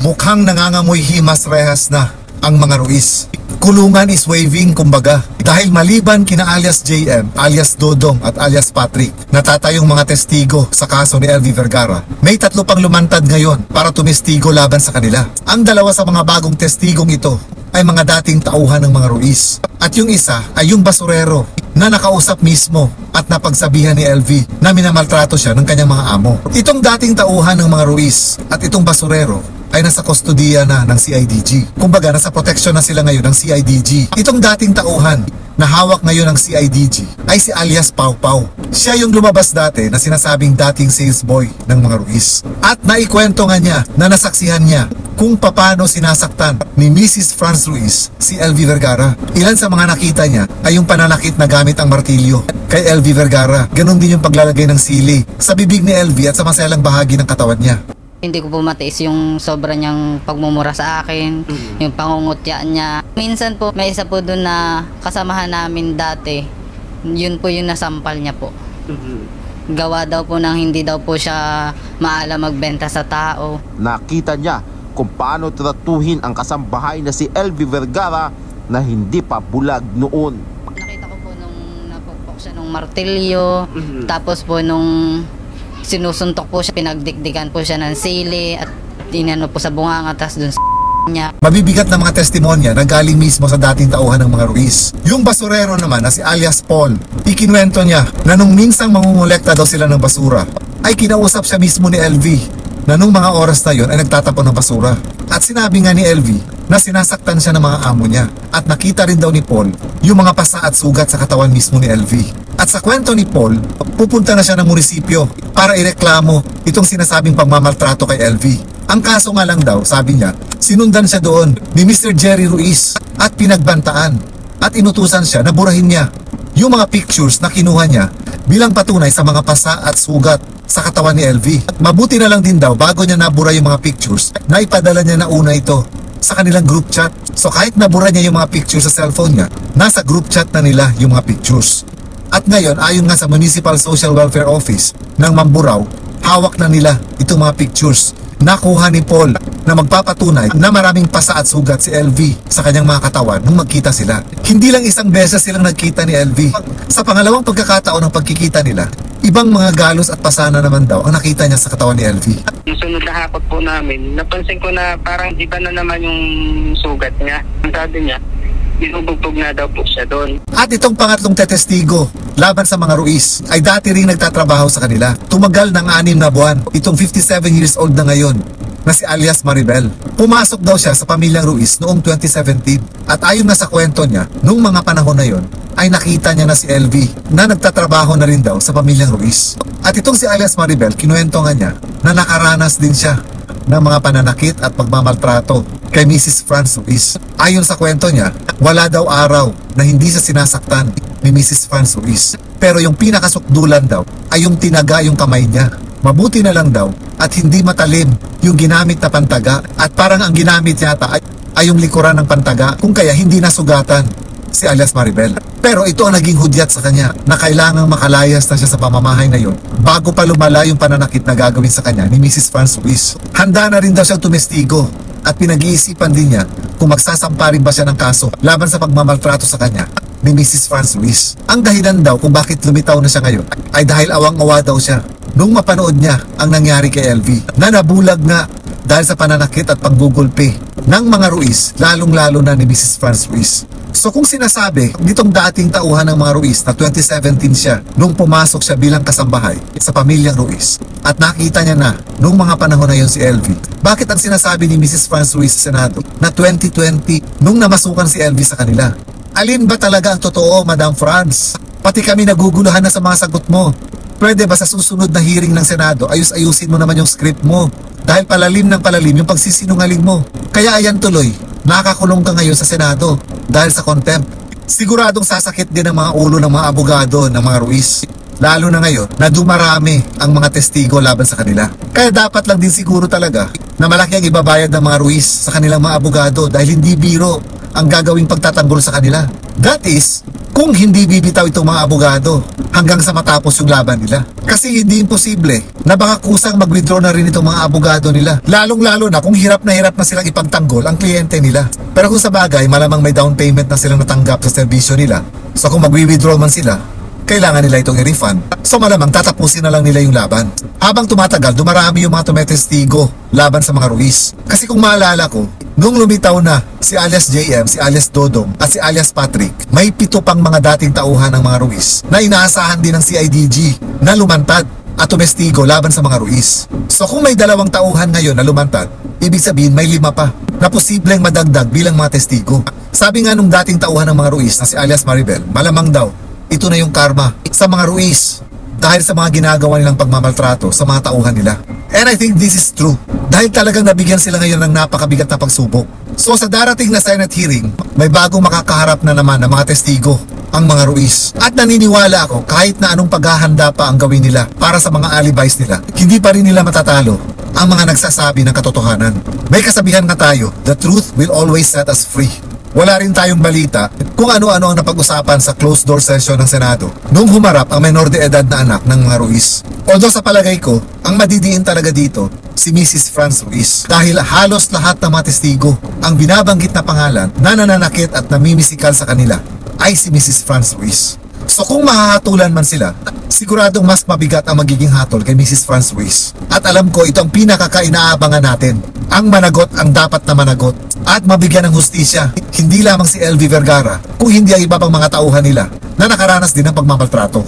Mukhang nangangamoy himas rehas na ang mga Ruiz. Kulungan is waving kumbaga. Dahil maliban kina alias JM, alias Dodong at alias Patrick, natatayong mga testigo sa kaso ni LV Vergara, may 3 pang lumantad ngayon para tumestigo laban sa kanila. Ang 2 sa mga bagong testigong ito ay mga dating tauhan ng mga Ruiz. At yung isa ay yung basurero na nakausap mismo at napagsabihan ni LV na minamaltrato siya ng kanyang mga amo. Itong dating tauhan ng mga Ruiz at itong basurero ay nasa kustodiya na ng CIDG. Kumbaga, nasa proteksyon na sila ngayon ng CIDG. Itong dating tauhan na hawak ngayon ng CIDG ay si alias Pau Pau. Siya yung lumabas dati na sinasabing dating sales boy ng mga Ruiz. At naikwento nga niya na nasaksihan niya kung paano sinasaktan ni Mrs. Franz Ruiz si LV Vergara. Ilan sa mga nakita niya ay yung pananakit na gamit ang martilyo kay LV Vergara. Ganon din yung paglalagay ng sili sa bibig ni LV at sa maselang bahagi ng katawan niya. Hindi ko po matiis yung sobra niyang pagmumura sa akin, yung pangungutya niya. Minsan po, may isa po doon na kasamahan namin dati, yun po yung nasampal niya po. Gawa daw po nang hindi daw po siya maalam magbenta sa tao. Nakita niya kung paano tratuhin ang kasambahay na si LV Vergara na hindi pa bulag noon. Nakita ko po nung napukpok siya nung martilyo, tapos po nung sinusuntok po siya, pinagdikdikan po siya ng sili at tinano po sa bunganga tas dun sa niya. Mabibigat na mga testimonya na galing mismo sa dating tauhan ng mga Ruiz. Yung basurero naman na si alias Paul, ikinwento niya na nung minsang mangungulekta daw sila ng basura, ay kinausap siya mismo ni LV na nung mga oras na yon ay nagtatapon ng basura. At sinabi nga ni LV na sinasaktan siya ng mga amo niya. At nakita rin daw ni Paul yung mga pasa at sugat sa katawan mismo ni LV. At sa kwento ni Paul, pupunta na siya ng munisipyo para ireklamo itong sinasabing pagmamaltrato kay LV. Ang kaso nga lang daw, sabi niya, sinundan siya doon ni Mr. Jerry Ruiz at pinagbantaan at inutusan siya na burahin niya yung mga pictures na kinuha niya bilang patunay sa mga pasa at sugat sa katawan ni LV. At mabuti na lang din daw bago niya nabura yung mga pictures na ipadala niya na una ito sa kanilang group chat. So kahit nabura niya yung mga pictures sa cellphone niya, nasa group chat na nila yung mga pictures. At ngayon, ayon nga sa Municipal Social Welfare Office ng Mamburao, hawak na nila itong mga pictures. Nakuha ni Paul na magpapatunay na maraming pasa at sugat si LV sa kanyang mga katawan nung magkita sila. Hindi lang isang beses silang nagkita ni LV. Sa pangalawang pagkakataon ng pagkikita nila, ibang mga galos at pasana naman daw ang nakita niya sa katawan ni LV. Yung sunod na hakot po namin, napansin ko na parang iba na naman yung sugat niya. Ang sabi niya, binubugbog na daw po siya doon. At itong pangatlong tetestigo laban sa mga Ruiz ay dati ring nagtatrabaho sa kanila. Tumagal ng 6 na buwan. Itong 57 years old na ngayon na si alias Maribel. Pumasok daw siya sa pamilyang Ruiz noong 2017. At ayon na sa kwento niya, noong mga panahon na yon ay nakita niya na si LV na nagtatrabaho na rin daw sa pamilyang Ruiz. At itong si alias Maribel, kinuwento nga niya na nakaranas din siya ng mga pananakit at pagmamaltrato kay Mrs. Franz Ruiz. Ayon sa kwento niya, wala daw araw na hindi siya sinasaktan ni Mrs. Franz Ruiz. Pero yung pinakasukdulan daw ay yung tinaga yung kamay niya. Mabuti na lang daw at hindi matalim yung ginamit na pantaga at parang ang ginamit yata ay yung likuran ng pantaga kung kaya hindi nasugatan si alias Maribel. Pero ito ang naging hudyat sa kanya na kailangang makalayas na siya sa pamamahay na yun bago pa lumala yung pananakit na gagawin sa kanya ni Mrs. Franz Ruiz. Handa na rin daw siyang tumestigo at pinag-iisipan din niya kung magsasampa rin ba siya ng kaso laban sa pagmamaltrato sa kanya ni Mrs. Franz Ruiz. Ang dahilan daw kung bakit lumitaw na siya ngayon ay dahil awang-awa daw siya nung mapanood niya ang nangyari kay LV na nabulag nga dahil sa pananakit at paggugulpi ng mga Ruiz, lalong-lalo na ni Mrs. Franz Ruiz. So kung sinasabi nitong dating tauhan ng mga Ruiz na 2017 siya nung pumasok siya bilang kasambahay sa pamilyang Ruiz at nakita niya na nung mga panahon na yun si LV, bakit ang sinasabi ni Mrs. Franz Ruiz sa Senado na 2020 nung namasukan si LV sa kanila? Alin ba talaga ang totoo, Madam Franz? Pati kami naguguluhan na sa mga sagot mo. Pwede ba sa susunod na hearing ng Senado, ayusin mo naman yung script mo? Dahil palalim ng palalim yung pagsisinungaling mo. Kaya ayan tuloy, nakakulong ka ngayon sa Senado dahil sa contempt. Siguradong sasakit din ang mga ulo ng mga abogado ng mga Ruiz. Lalo na ngayon na dumarami ang mga testigo laban sa kanila. Kaya dapat lang din siguro talaga na malaki ang ibabayad ng mga Ruiz sa kanilang mga abogado dahil hindi biro ang gagawing pagtatanggol sa kanila. That is, kung hindi bibitaw itong mga abogado hanggang sa matapos yung laban nila. Kasi hindi imposible na baka kusang mag-withdraw na rin itong mga abogado nila. Lalong-lalo na kung hirap na silang ipagtanggol ang kliyente nila. Pero kung sa bagay, malamang may down payment na silang natanggap sa serbisyo nila. So kung mag-withdraw man sila, kailangan nila itong i-refund. So malamang tatapusin na lang nila yung laban. Habang tumatagal, dumarami yung mga tumetestigo laban sa mga Ruiz. Kasi kung maalala ko, nung lumitaw na si alias JM, si alias Dodong at si alias Patrick, may 7 pang mga dating tauhan ng mga Ruiz na inaasahan din ng CIDG na lumantad at tumestigo laban sa mga Ruiz. So kung may 2 tauhan ngayon na lumantad, ibig sabihin may 5 pa na posibleng madagdag bilang mga testigo. Sabi nga nung dating tauhan ng mga Ruiz na si alias Maribel, malamang daw ito na yung karma sa mga Ruiz dahil sa mga ginagawa nilang pagmamaltrato sa mga tauhan nila. And I think this is true dahil talagang nabigyan sila ngayon ng napakabigat na pagsubok. So sa darating na Senate hearing, may bagong makakaharap na naman ng mga testigo ang mga Ruiz. At naniniwala ako kahit na anong paghahanda pa ang gawin nila para sa mga alibis nila, hindi pa rin nila matatalo ang mga nagsasabi ng katotohanan. May kasabihan nga tayo, the truth will always set us free. Wala rin tayong balita kung ano-ano ang napag-usapan sa closed door session ng Senado nung humarap ang menor de edad na anak ng mga Ruiz. Although sa palagay ko, ang madidiin talaga dito si Mrs. Franz Ruiz dahil halos lahat ng mga testigo ang binabanggit na pangalan na nananakit at namimisikal sa kanila ay si Mrs. Franz Ruiz. So kung mahahatulan man sila, siguradong mas mabigat ang magiging hatol kay Mrs. Franz Ruiz. At alam ko ito ang pinakakainaabangan natin. Ang managot ang dapat na managot at mabigyan ng hustisya. Hindi lamang si LV Vergara, kung hindi ang iba pang mga tauhan nila na nakaranas din ng pagmamaltrato.